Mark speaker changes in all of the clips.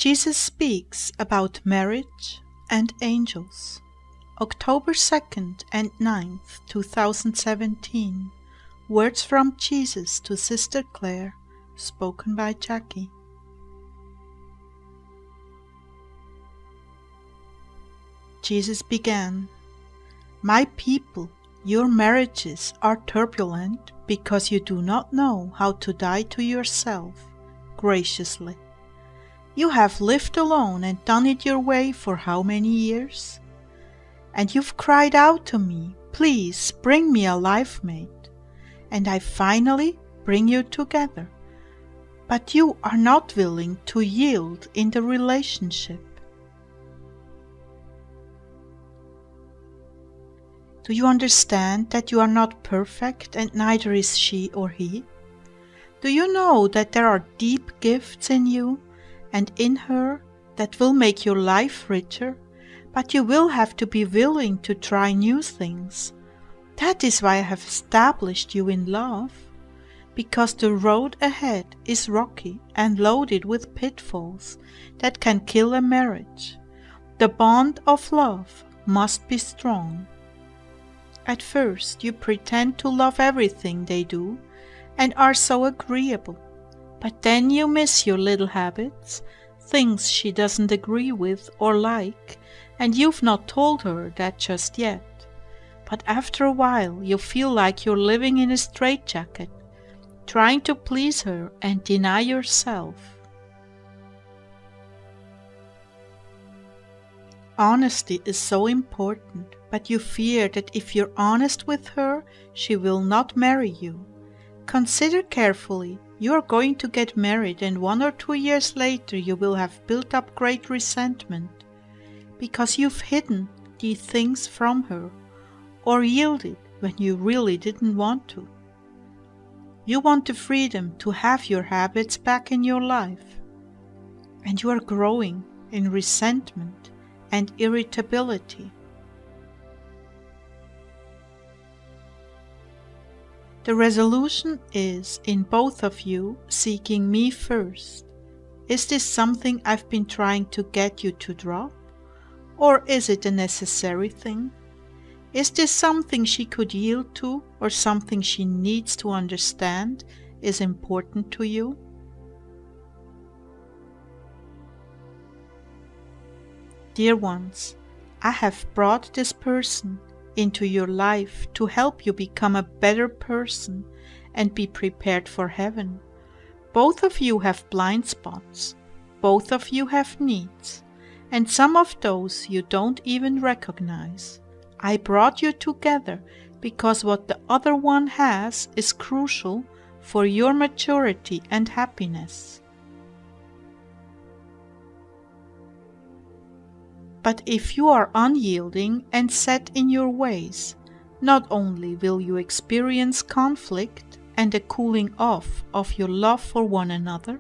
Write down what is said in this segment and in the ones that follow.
Speaker 1: Jesus speaks about marriage and angels. October 2nd and 9th, 2017. Words from Jesus to Sister Clare, spoken by Jackie. Jesus began, "My people, your marriages are turbulent because you do not know how to die to yourself graciously. You have lived alone and done it your way for how many years? And you've cried out to me, 'Please bring me a life mate,' and I finally bring you together. But you are not willing to yield in the relationship. Do you understand that you are not perfect and neither is she or he? Do you know that there are deep gifts in you and in her that will make your life richer, but you will have to be willing to try new things? That is why I have established you in love, because the road ahead is rocky and loaded with pitfalls that can kill a marriage. The bond of love must be strong. At first you pretend to love everything they do and are so agreeable, but then you miss your little habits, things she doesn't agree with or like, and you've not told her that just yet. But after a while you feel like you're living in a straitjacket, trying to please her and deny yourself. Honesty is so important, but you fear that if you're honest with her, she will not marry you. Consider carefully. You are going to get married and 1 or 2 years later you will have built up great resentment because you've hidden these things from her or yielded when you really didn't want to. You want the freedom to have your habits back in your life, and you are growing in resentment and irritability. The resolution is in both of you seeking me first. Is this something I've been trying to get you to drop? Or is it a necessary thing? Is this something she could yield to, or something she needs to understand is important to you? Dear ones, I have brought this person into your life to help you become a better person and be prepared for heaven. Both of you have blind spots. Both of you have needs, and some of those you don't even recognize. I brought you together because what the other one has is crucial for your maturity and happiness. But if you are unyielding and set in your ways, not only will you experience conflict and a cooling off of your love for one another,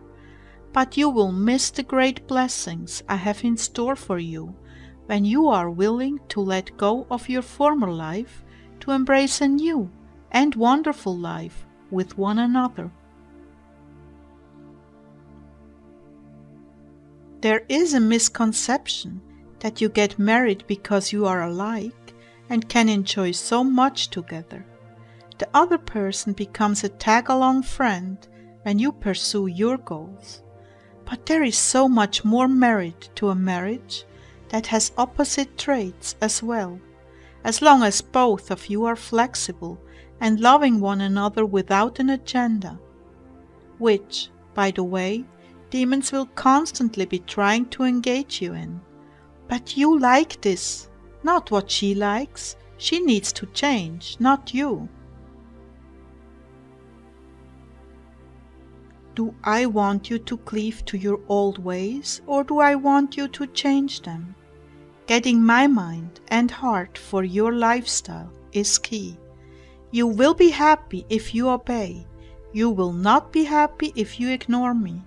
Speaker 1: but you will miss the great blessings I have in store for you when you are willing to let go of your former life to embrace a new and wonderful life with one another. There is a misconception that you get married because you are alike and can enjoy so much together. The other person becomes a tag-along friend when you pursue your goals. But there is so much more merit to a marriage that has opposite traits as well, as long as both of you are flexible and loving one another without an agenda, which, by the way, demons will constantly be trying to engage you in. But you like this, not what she likes. She needs to change, not you. Do I want you to cleave to your old ways, or do I want you to change them? Getting my mind and heart for your lifestyle is key. You will be happy if you obey. You will not be happy if you ignore me.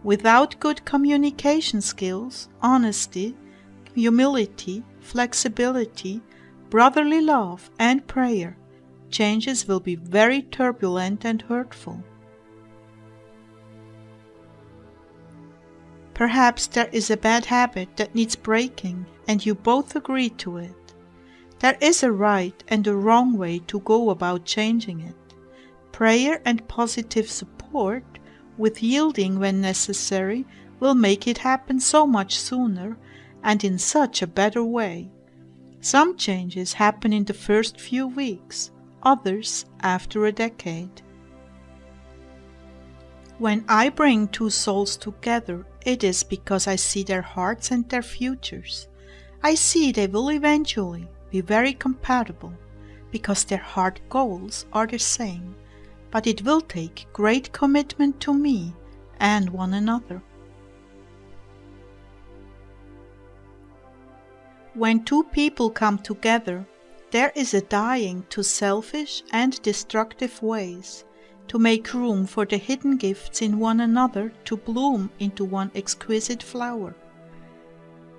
Speaker 1: Without good communication skills, honesty, humility, flexibility, brotherly love, and prayer, changes will be very turbulent and hurtful. Perhaps there is a bad habit that needs breaking, and you both agree to it. There is a right and a wrong way to go about changing it. Prayer and positive support, with yielding when necessary, will make it happen so much sooner and in such a better way. Some changes happen in the first few weeks, others after a decade. When I bring two souls together, it is because I see their hearts and their futures. I see they will eventually be very compatible, because their heart goals are the same, but it will take great commitment to me and one another. When two people come together, there is a dying to selfish and destructive ways, to make room for the hidden gifts in one another to bloom into one exquisite flower.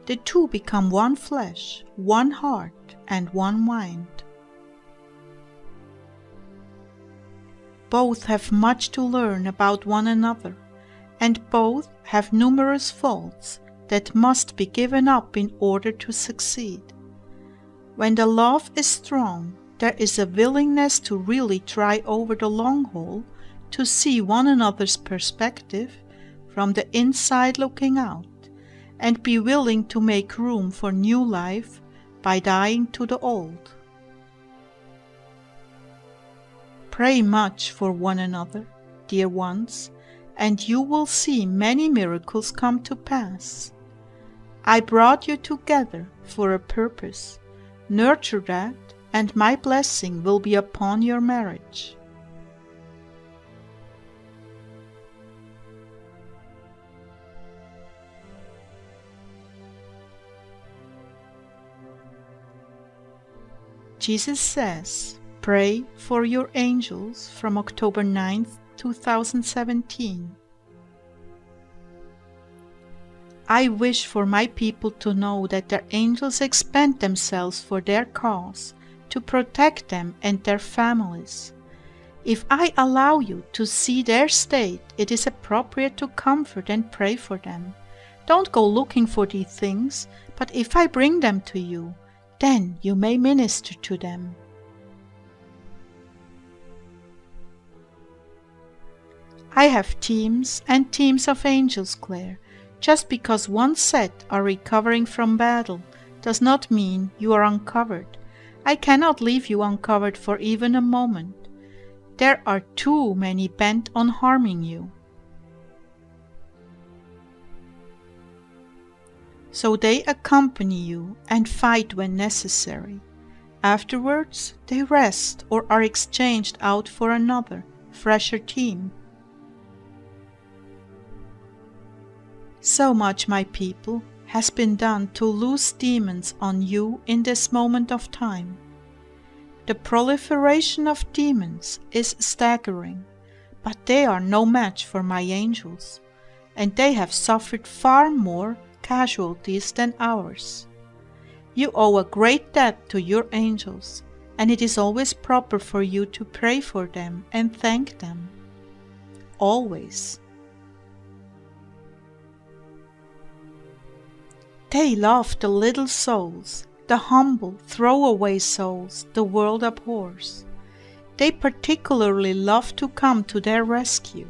Speaker 1: The two become one flesh, one heart, and one mind. Both have much to learn about one another, and both have numerous faults that must be given up in order to succeed. When the love is strong, there is a willingness to really try over the long haul, to see one another's perspective from the inside looking out, and be willing to make room for new life by dying to the old. Pray much for one another, dear ones, and you will see many miracles come to pass. I brought you together for a purpose. Nurture that, and my blessing will be upon your marriage. Jesus says, pray for your angels, from October 9th, 2017. I wish for my people to know that their angels expend themselves for their cause, to protect them and their families. If I allow you to see their state, it is appropriate to comfort and pray for them. Don't go looking for these things, but if I bring them to you, then you may minister to them. I have teams and teams of angels, Clare. Just because one set are recovering from battle does not mean you are uncovered. I cannot leave you uncovered for even a moment. There are too many bent on harming you. So they accompany you and fight when necessary. Afterwards, they rest or are exchanged out for another, fresher team. So much, my people, has been done to loose demons on you in this moment of time. The proliferation of demons is staggering, but they are no match for my angels, and they have suffered far more casualties than ours. You owe a great debt to your angels, and it is always proper for you to pray for them and thank them. Always. They love the little souls, the humble, throwaway souls the world abhors. They particularly love to come to their rescue,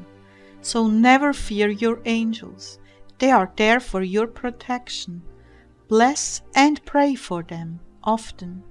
Speaker 1: so never fear your angels. They are there for your protection. Bless and pray for them often.